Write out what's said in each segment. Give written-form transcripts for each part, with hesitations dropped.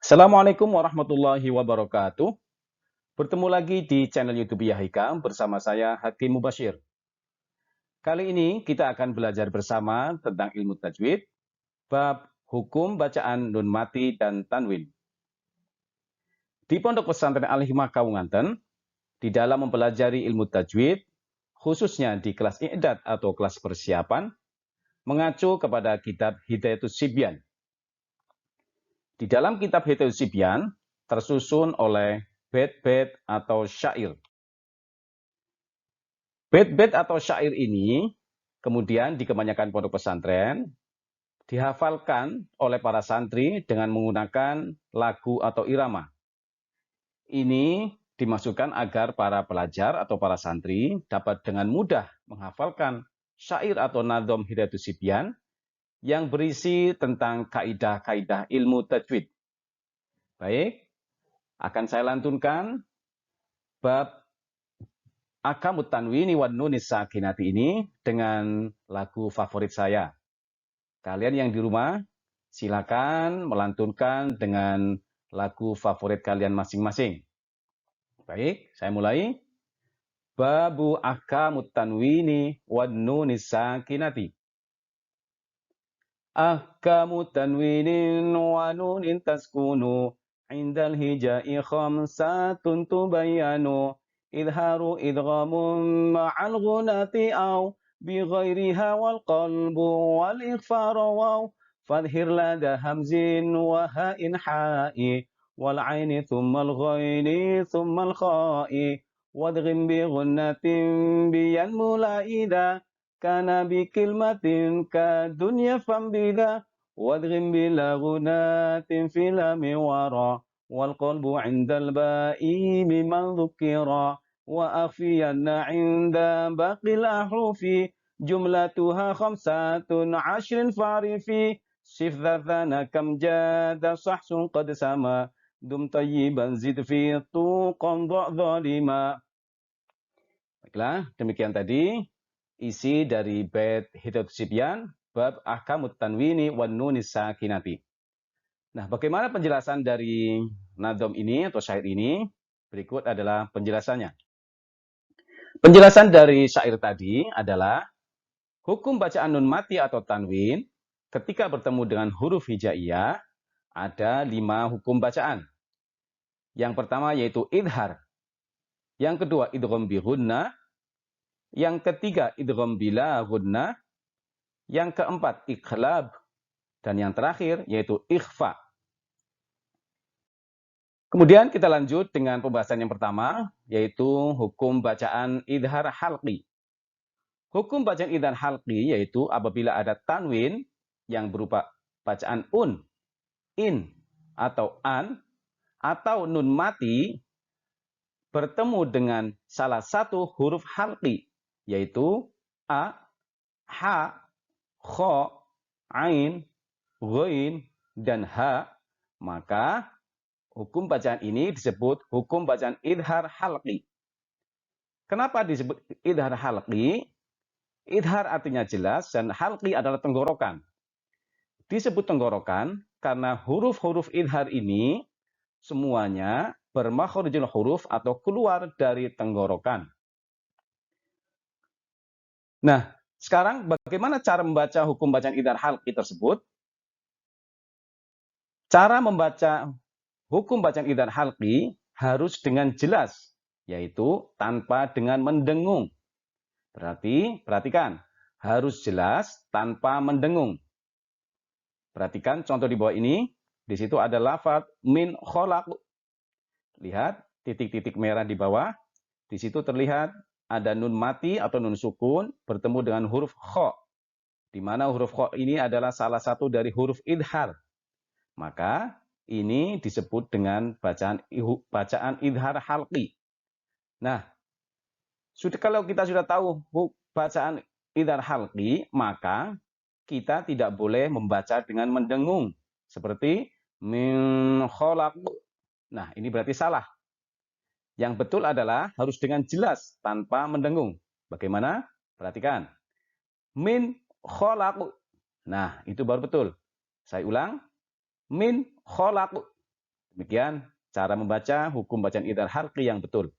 Assalamualaikum warahmatullahi wabarakatuh. Bertemu lagi di channel YouTube Yahika bersama saya Hakim Mubashir. Kali ini kita akan belajar bersama tentang ilmu tajwid, bab hukum bacaan nun mati dan tanwin. Di Pondok Pesantren Al-Hikmah Kawunganten, di dalam mempelajari ilmu tajwid, khususnya di kelas i'dad atau kelas persiapan, mengacu kepada kitab Hidayatus Sibyan. Di dalam kitab Hidayatus Sibyan, tersusun oleh bait-bait atau syair. Bait-bait atau syair ini kemudian di kebanyakan pondok pesantren dihafalkan oleh para santri dengan menggunakan lagu atau irama. Ini dimaksudkan agar para pelajar atau para santri dapat dengan mudah menghafalkan syair atau nadhom Hidayatus Sibyan yang berisi tentang kaidah-kaidah ilmu tajwid. Baik, akan saya lantunkan bab Akamut Tanwini wan Nunis Sakinati ini dengan lagu favorit saya. Kalian yang di rumah, silakan melantunkan dengan lagu favorit kalian masing-masing. Baik, saya mulai. Babu Akamut Tanwini wan Nunis Sakinati. Ahkamut Tanwinin wa nunin taskunu indal hijai khamsatun tubayanu. إظهار إدغام مع الغنة أو بغيرها والقلب والإخفار واو فاظهر لدى همز وهاء حاء والعين ثم الغين ثم الخاء وادغم بغنة بينمو لا إذا كان بكلمة كدنيا فانبذا وادغم بلا غنات في لام ورا والقلب عند الباء ممن ذكر وأخفين عند باقي الأحرف جملتها 15 فارفي شف ذا كم جاد صحس قد سما دم طيبا زد في طوقا ظالما. Baiklah, demikian tadi isi dari bait Hidayatus Sibyan bab Ahkamut Tanwini wan Nunis Sakinati. Nah, bagaimana penjelasan dari nadhom ini atau syair ini? Berikut adalah penjelasannya. Penjelasan dari syair tadi adalah hukum bacaan nun mati atau tanwin ketika bertemu dengan huruf hijaiyah ada 5 hukum bacaan. Yang pertama yaitu idhar. Yang kedua idgham bi gunnah. Yang ketiga idgham bila gunnah. Yang keempat ikhlab. Dan yang terakhir yaitu ikhfa. Kemudian kita lanjut dengan pembahasan yang pertama, yaitu hukum bacaan idhar halqi. Hukum bacaan idhar halqi yaitu apabila ada tanwin yang berupa bacaan in, atau an, atau nun mati bertemu dengan salah satu huruf halqi, yaitu a, ha, kho, ain, ghain, dan ha, maka hukum bacaan ini disebut hukum bacaan idhar halqi. Kenapa disebut idhar halqi? Idhar artinya jelas dan halqi adalah tenggorokan. Disebut tenggorokan karena huruf-huruf idhar ini semuanya bermakhrijul huruf atau keluar dari tenggorokan. Nah, sekarang bagaimana cara membaca hukum bacaan idhar halqi tersebut? Cara membaca hukum bacaan idhar halqi harus dengan jelas, yaitu tanpa dengan mendengung. Berarti, perhatikan, harus jelas tanpa mendengung. Perhatikan contoh di bawah ini, di situ ada lafaz min kholaq. Lihat titik-titik merah di bawah, di situ terlihat ada nun mati atau nun sukun bertemu dengan huruf kho, di mana huruf kho ini adalah salah satu dari huruf idhar. Maka ini disebut dengan bacaan idhar halqi. Nah, kalau kita sudah tahu bacaan idhar halqi, maka kita tidak boleh membaca dengan mendengung. Seperti min kholaq. Nah, ini berarti salah. Yang betul adalah harus dengan jelas, tanpa mendengung. Bagaimana? Perhatikan. Min kholaq. Nah, itu baru betul. Saya ulang. Min kholaq. Demikian cara membaca hukum bacaan idhar halqi yang betul.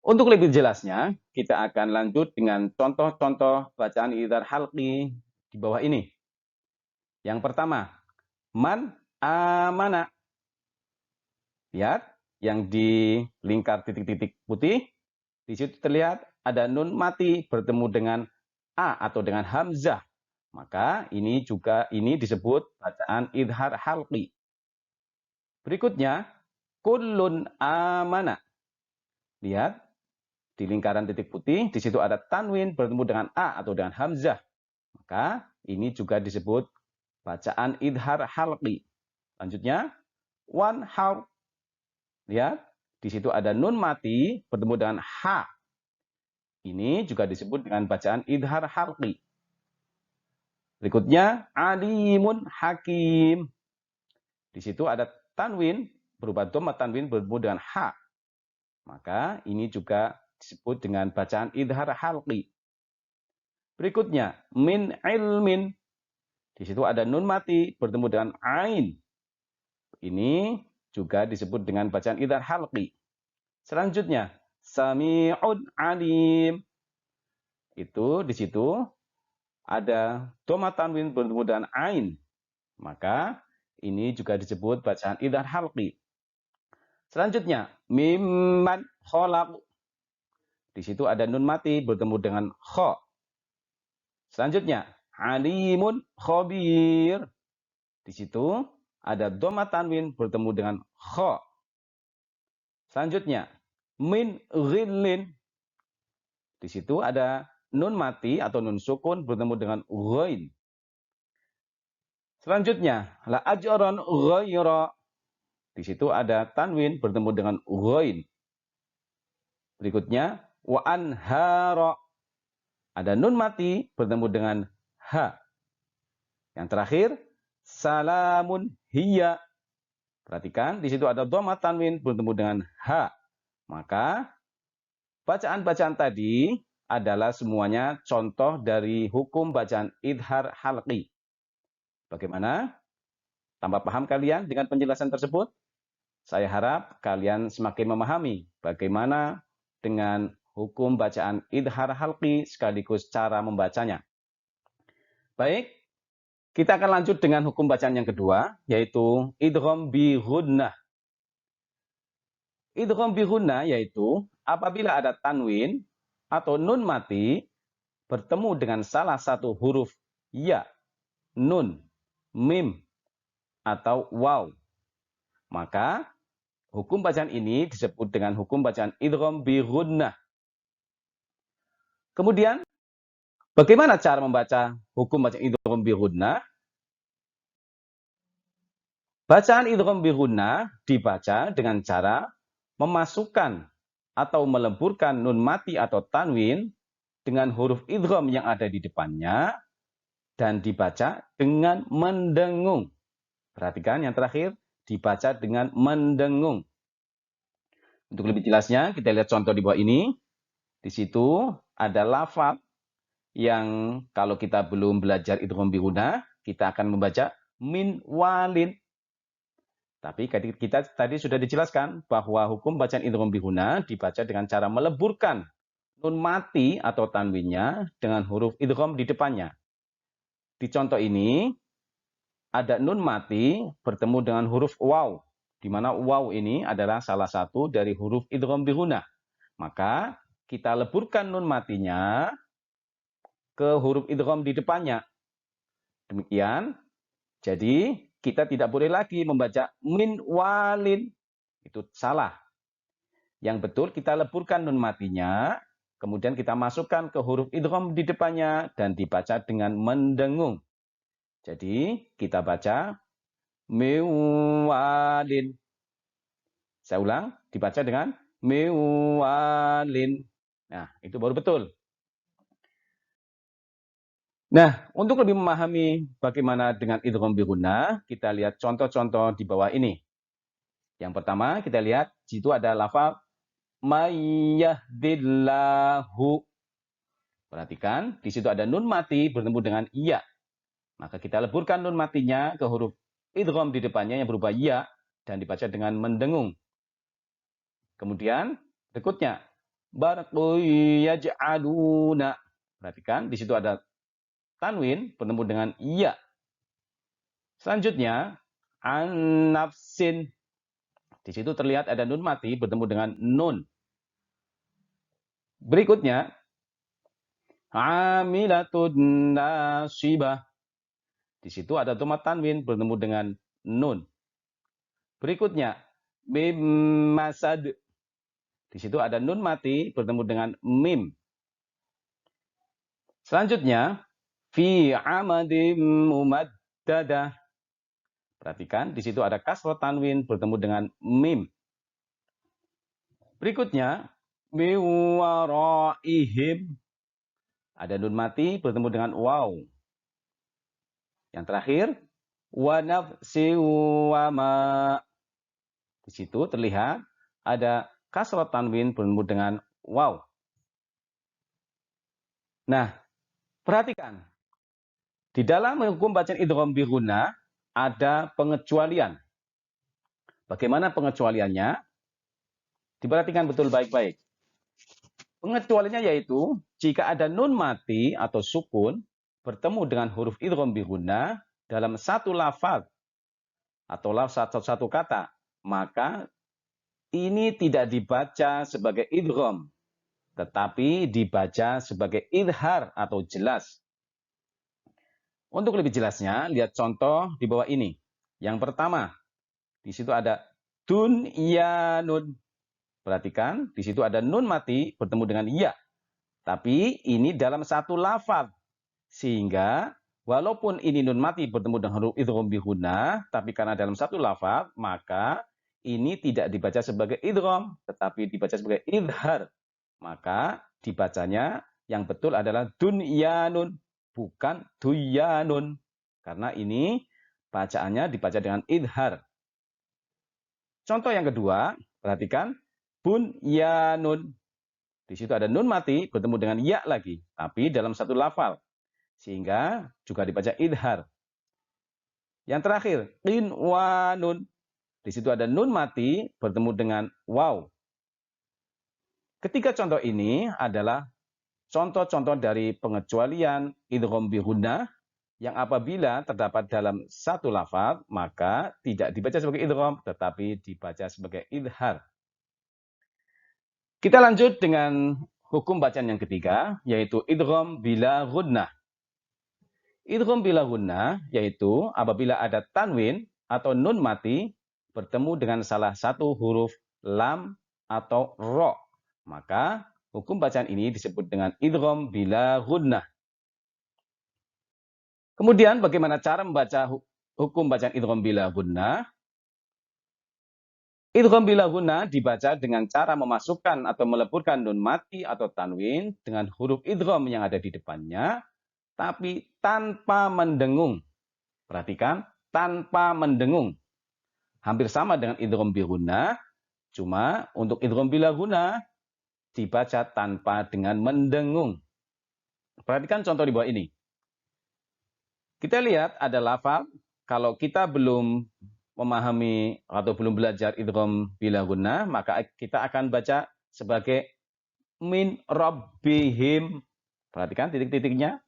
Untuk lebih jelasnya, kita akan lanjut dengan contoh-contoh bacaan idhar halqi di bawah ini. Yang pertama, man amana. Lihat, yang di lingkar titik-titik putih, di situ terlihat ada nun mati bertemu dengan a atau dengan hamzah. Maka ini disebut bacaan idhar halqi. Berikutnya, kullun amana. Lihat, di lingkaran titik putih, di situ ada tanwin bertemu dengan a atau dengan hamzah. Maka ini juga disebut bacaan idhar halqi. Lanjutnya, wan har. Lihat, di situ ada nun mati bertemu dengan ha. Ini juga disebut dengan bacaan idhar halqi. Berikutnya, alimun hakim. Di situ ada tanwin berupa dhamma tanwin bertemu dengan ha. Maka ini juga disebut dengan bacaan idhar halqi. Berikutnya, min ilmin. Di situ ada nun mati bertemu dengan ain. Ini juga disebut dengan bacaan idhar halqi. Selanjutnya, sami'un alim. Itu di situ ada dhamma tanwin bertemu dengan ain. Maka ini juga disebut bacaan idhar halqi. Selanjutnya, mimman khalaq. Di situ ada nun mati bertemu dengan kha. Selanjutnya, alimun khabir. Di situ ada dhamma tanwin bertemu dengan kha. Selanjutnya, min ghillin. Di situ ada nun mati atau nun sukun bertemu dengan ghain. Selanjutnya, la ajran ghaira. Di situ ada tanwin bertemu dengan ghain. Berikutnya, wa anhara. Ada nun mati bertemu dengan ha. Yang terakhir, salamun hiya. Perhatikan, di situ ada dhamma tanwin bertemu dengan ha. Maka, bacaan-bacaan tadi adalah semuanya contoh dari hukum bacaan idhar halqi. Bagaimana? Tambah paham kalian dengan penjelasan tersebut? Saya harap kalian semakin memahami bagaimana dengan hukum bacaan idhar halqi sekaligus cara membacanya. Baik, kita akan lanjut dengan hukum bacaan yang kedua, yaitu idgham bi ghunnah. Idgham bi ghunnah yaitu apabila ada tanwin atau nun mati bertemu dengan salah satu huruf ya, nun, mim, atau waw. Maka hukum bacaan ini disebut dengan hukum bacaan idgham bi ghunnah. Kemudian, bagaimana cara membaca hukum bacaan idgham bi ghunnah? Bacaan idgham bi ghunnah dibaca dengan cara memasukkan atau meleburkan nun mati atau tanwin dengan huruf idgham yang ada di depannya dan dibaca dengan mendengung. Perhatikan yang terakhir, dibaca dengan mendengung. Untuk lebih jelasnya, kita lihat contoh di bawah ini. Di situ ada lafaz yang kalau kita belum belajar idgham bi ghunnah, kita akan membaca min walin. Tapi kita tadi sudah dijelaskan bahwa hukum bacaan idgham bi ghunnah dibaca dengan cara meleburkan nun mati atau tanwinnya dengan huruf idgham di depannya. Di contoh ini ada nun mati bertemu dengan huruf waw, di mana waw ini adalah salah satu dari huruf idgham bi ghunnah. Maka kita leburkan nun matinya ke huruf idgham di depannya. Demikian. Jadi kita tidak boleh lagi membaca min walin. Itu salah. Yang betul kita leburkan nun matinya, kemudian kita masukkan ke huruf idgham di depannya dan dibaca dengan mendengung. Jadi kita baca miwalin. Saya ulang, dibaca dengan miwalin. Nah, itu baru betul. Nah, untuk lebih memahami bagaimana dengan idgham bi ghunnah, kita lihat contoh-contoh di bawah ini. Yang pertama, kita lihat di situ ada lafaz mayyahdillahu. Perhatikan, di situ ada nun mati bertemu dengan iya. Maka kita leburkan nun matinya ke huruf idgham di depannya yang berupa ya dan dibaca dengan mendengung. Kemudian berikutnya barqu yaj'aluna. Perhatikan di situ ada tanwin bertemu dengan ya. Selanjutnya an-nafsin. Di situ terlihat ada nun mati bertemu dengan nun. Berikutnya amilatun nasibah. Di situ ada dhamma tanwin bertemu dengan nun. Berikutnya mim masad. Di situ ada nun mati bertemu dengan mim. Selanjutnya fi amadim mumaddadah. Perhatikan di situ ada kasrah tanwin bertemu dengan mim. Berikutnya miwaraihim. Ada nun mati bertemu dengan waw. Yang terakhir wa nafsi wa ma. Di situ terlihat ada kasrah tanwin bertemu dengan waw. Nah, perhatikan. Di dalam hukum bacaan idgham bi gunnah ada pengecualian. Bagaimana pengecualiannya? Diperhatikan betul baik-baik. Pengecualiannya yaitu jika ada nun mati atau sukun bertemu dengan huruf idgham bi gunnah dalam satu lafaz atau satu kata, maka ini tidak dibaca sebagai idgham, tetapi dibaca sebagai idhar atau jelas. Untuk lebih jelasnya, lihat contoh di bawah ini. Yang pertama, di situ ada dunyanun. Perhatikan, di situ ada nun mati bertemu dengan ya. Tapi ini dalam satu lafaz. Sehingga walaupun ini nun mati bertemu dengan huruf idgham bi gunnah, tapi karena dalam satu lafaz, maka ini tidak dibaca sebagai idgham, tetapi dibaca sebagai idhar. Maka dibacanya yang betul adalah dunyanun, bukan duyanun. Karena ini bacaannya dibaca dengan idhar. Contoh yang kedua, perhatikan bunyanun. Di situ ada nun mati bertemu dengan ya lagi, tapi dalam satu lafal. Sehingga juga dibaca idhar. Yang terakhir, qinwanun. Di situ ada nun mati bertemu dengan waw. Ketiga contoh ini adalah contoh-contoh dari pengecualian idgham bi gunnah yang apabila terdapat dalam satu lafaz maka tidak dibaca sebagai idgham tetapi dibaca sebagai idhar. Kita lanjut dengan hukum bacaan yang ketiga yaitu idgham bila gunnah. Idgham bila gunnah yaitu apabila ada tanwin atau nun mati bertemu dengan salah satu huruf lam atau ro. Maka hukum bacaan ini disebut dengan idgham bila gunnah. Kemudian bagaimana cara membaca hukum bacaan idgham bila gunnah? Idgham bila gunnah dibaca dengan cara memasukkan atau meleburkan nun mati atau tanwin dengan huruf idgham yang ada di depannya, tapi tanpa mendengung. Perhatikan, tanpa mendengung. Hampir sama dengan idgham bi gunnah, cuma untuk idgham bila gunnah dibaca tanpa dengan mendengung. Perhatikan contoh di bawah ini. Kita lihat ada lafaz, kalau kita belum memahami atau belum belajar idgham bila gunnah, maka kita akan baca sebagai min rabbihim. Perhatikan titik-titiknya.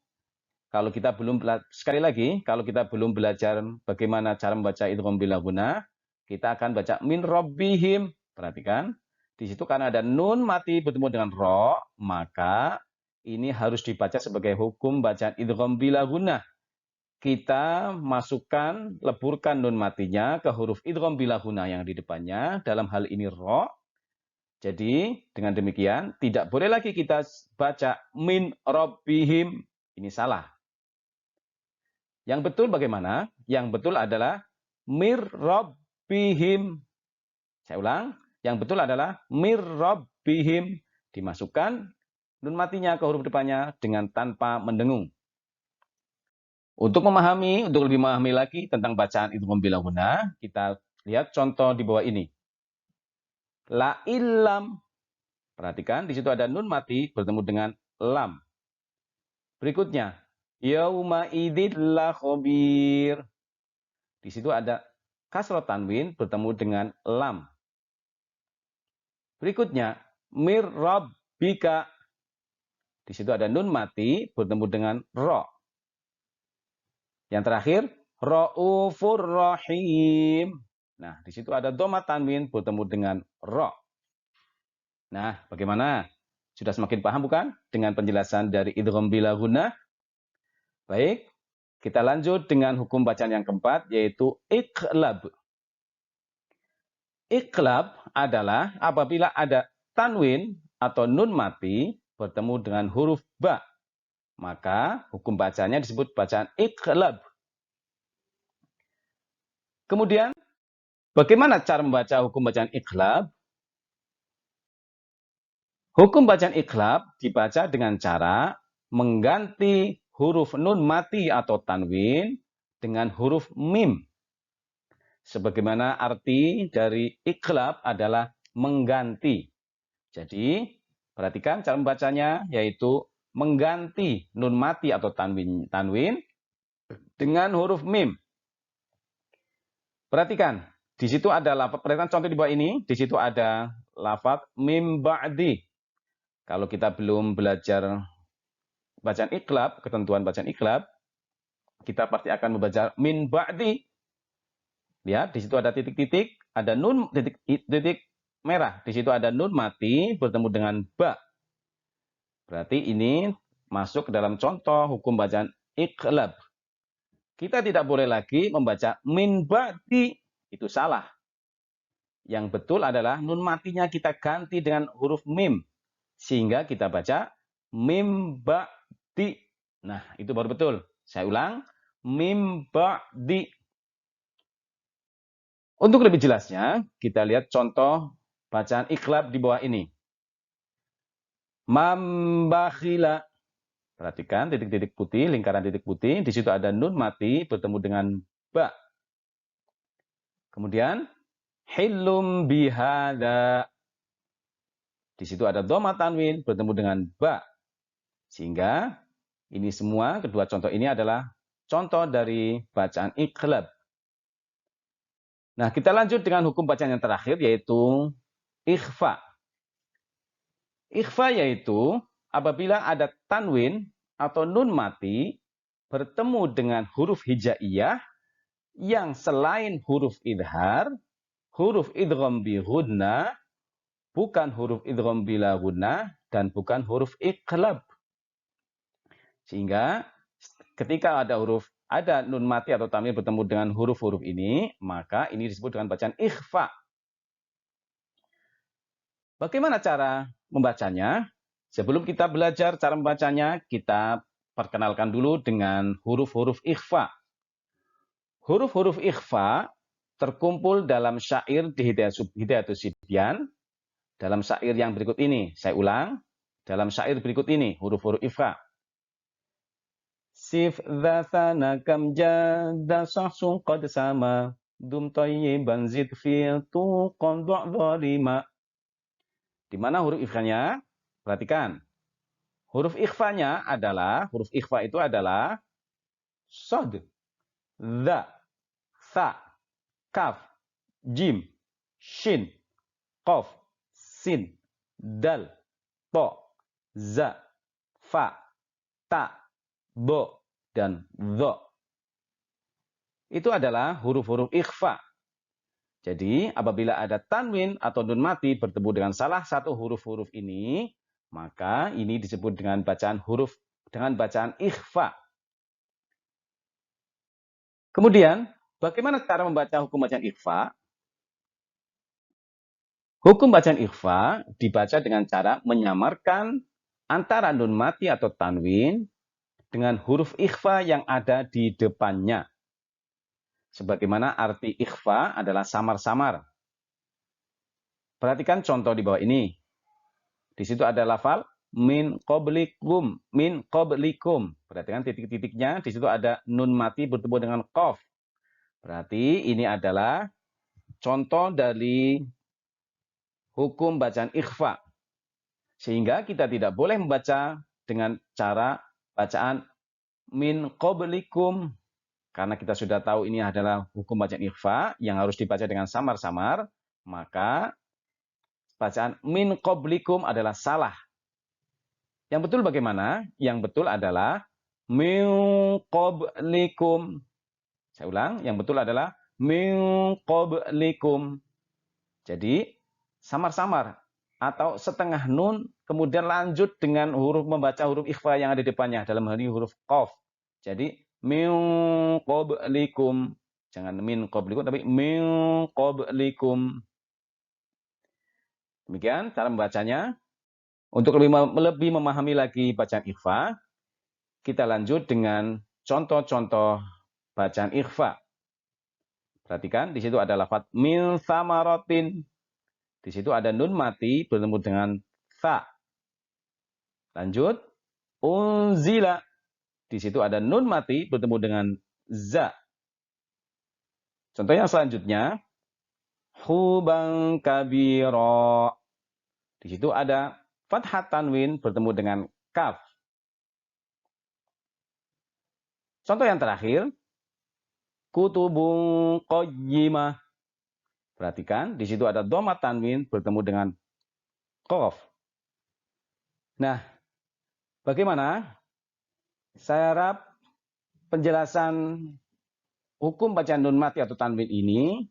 Kalau kita belum, sekali lagi, kalau kita belum belajar bagaimana cara membaca idgham bila gunnah, kita akan baca min rabbihim. Perhatikan. Di situ karena ada nun mati bertemu dengan ro, maka ini harus dibaca sebagai hukum bacaan idgham bila gunnah. Kita masukkan, leburkan nun matinya ke huruf idgham bila gunnah yang di depannya, dalam hal ini ro. Jadi dengan demikian tidak boleh lagi kita baca min rabbihim. Ini salah. Yang betul bagaimana? Yang betul adalah mir rabbihim. Saya ulang. Yang betul adalah mir rabbihim. Dimasukkan nun matinya ke huruf depannya dengan tanpa mendengung. Untuk lebih memahami lagi tentang bacaan idgham bila gunnah, kita lihat contoh di bawah ini. La illam. Perhatikan di situ ada nun mati bertemu dengan lam. Berikutnya, yauma idzil la khabir. Di situ ada kasrah tanwin bertemu dengan lam. Berikutnya, mir rabbika. Di situ ada nun mati bertemu dengan ro. Yang terakhir, raufur rahim. Nah, di situ ada dhamma tanwin bertemu dengan ro. Nah, bagaimana? Sudah semakin paham bukan dengan penjelasan dari idgham bila gunnah? Baik, kita lanjut dengan hukum bacaan yang keempat, yaitu iqlab. Iqlab adalah apabila ada tanwin atau nun mati bertemu dengan huruf ba. Maka hukum bacanya disebut bacaan iqlab. Kemudian, bagaimana cara membaca hukum bacaan iqlab? Hukum bacaan iqlab dibaca dengan cara mengganti huruf nun mati atau tanwin dengan huruf mim. Sebagaimana arti dari iqlab adalah mengganti. Jadi, perhatikan cara membacanya, yaitu mengganti nun mati atau tanwin dengan huruf mim. Perhatikan, di situ ada lafaz, perhatikan contoh di bawah ini, di situ ada lafaz mim ba'di. Kalau kita belum belajar bacaan iqlab, ketentuan bacaan iqlab, kita pasti akan membaca min ba'di. Lihat, di situ ada titik-titik, ada nun titik merah. Di situ ada nun mati bertemu dengan ba. Berarti ini masuk ke dalam contoh hukum bacaan iqlab. Kita tidak boleh lagi membaca min ba'di. Itu salah. Yang betul adalah nun matinya kita ganti dengan huruf mim. Sehingga kita baca mim ba'di. Nah, itu baru betul. Saya ulang. Mim ba'di. Untuk lebih jelasnya, kita lihat contoh bacaan iqlab di bawah ini. Mambakhila. Perhatikan titik-titik putih, lingkaran titik putih. Di situ ada nun mati bertemu dengan ba. Kemudian, hillum bihada. Di situ ada dhamma tanwin bertemu dengan ba. Sehingga ini semua, kedua contoh ini adalah contoh dari bacaan iqlab. Nah, kita lanjut dengan hukum bacaan yang terakhir, yaitu ikhfa. Ikhfa yaitu apabila ada tanwin atau nun mati bertemu dengan huruf hijaiyah yang selain huruf idhar, huruf idgham bi ghunnah, bukan huruf idgham bila ghunnah, dan bukan huruf iqlab. Sehingga ketika ada nun mati atau tanwin bertemu dengan huruf-huruf ini, maka ini disebut dengan bacaan ikhfa. Bagaimana cara membacanya? Sebelum kita belajar cara membacanya, kita perkenalkan dulu dengan huruf-huruf ikhfa. Huruf-huruf ikhfa terkumpul dalam syair di Hidayatus Sibyan, dalam syair yang berikut ini. Saya ulang, dalam syair berikut ini, huruf-huruf ikhfa. Sif dhathana kam jadda sahsun qad sama dum tayyiban zid fil tuqan du'dhalima. Di mana huruf ikhfanya? Perhatikan. Huruf ikhfanya adalah, huruf ikhfa itu adalah shad, dha, tha, kaf, jim, shin, qaf, sin, dal, to, za, fa, ta, bo, dan dho. Itu adalah huruf-huruf ikhfa. Jadi, apabila ada tanwin atau nun mati bertemu dengan salah satu huruf-huruf ini, maka ini disebut dengan bacaan ikhfa. Kemudian, bagaimana cara membaca hukum bacaan ikhfa? Hukum bacaan ikhfa dibaca dengan cara menyamarkan antara nun mati atau tanwin dengan huruf ikhfa yang ada di depannya. Sebagaimana arti ikhfa adalah samar-samar. Perhatikan contoh di bawah ini. Di situ ada lafal min qablikum, min qablikum. Perhatikan titik-titiknya, di situ ada nun mati bertemu dengan qaf. Berarti ini adalah contoh dari hukum bacaan ikhfa. Sehingga kita tidak boleh membaca dengan cara bacaan min qablikum. karena kita sudah tahu ini adalah hukum bacaan ikhfa yang harus dibaca dengan samar-samar, maka bacaan min qablikum adalah salah. Yang betul bagaimana? Yang betul adalah min qablikum. Saya ulang, yang betul adalah min qablikum. Jadi samar-samar atau setengah nun kemudian lanjut dengan huruf membaca huruf ikhfa yang ada di depannya, dalam hal ini huruf qaf. Jadi min qablikum. Jangan min qablikum tapi min qablikum. Demikian cara membacanya. Untuk lebih memahami lagi bacaan ikhfa, kita lanjut dengan contoh-contoh bacaan ikhfa. Perhatikan, di situ ada lafaz min samaratin. Di situ ada nun mati bertemu dengan tha. Lanjut, unzila. Di situ ada nun mati bertemu dengan za. Contoh yang selanjutnya, huban kabira. Di situ ada fathah tanwin bertemu dengan kaf. Contoh yang terakhir, kutubun qayyimah. Perhatikan, di situ ada dhamma tanwin bertemu dengan qaf. Nah, bagaimana? Saya harap penjelasan hukum bacaan nun mati atau tanwin ini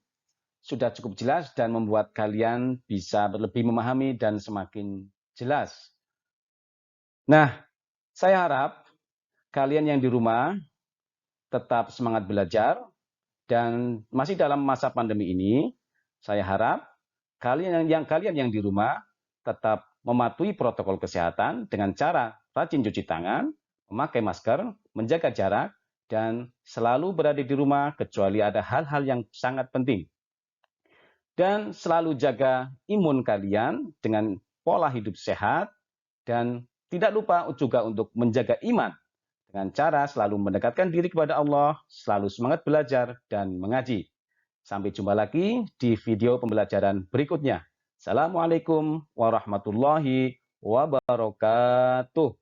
sudah cukup jelas dan membuat kalian bisa lebih memahami dan semakin jelas. Nah, saya harap kalian yang di rumah tetap semangat belajar dan masih dalam masa pandemi ini, saya harap kalian yang di rumah tetap mematuhi protokol kesehatan dengan cara rajin cuci tangan, memakai masker, menjaga jarak, dan selalu berada di rumah kecuali ada hal-hal yang sangat penting. Dan selalu jaga imun kalian dengan pola hidup sehat dan tidak lupa juga untuk menjaga iman dengan cara selalu mendekatkan diri kepada Allah, selalu semangat belajar dan mengaji. Sampai jumpa lagi di video pembelajaran berikutnya. Assalamualaikum warahmatullahi wabarakatuh.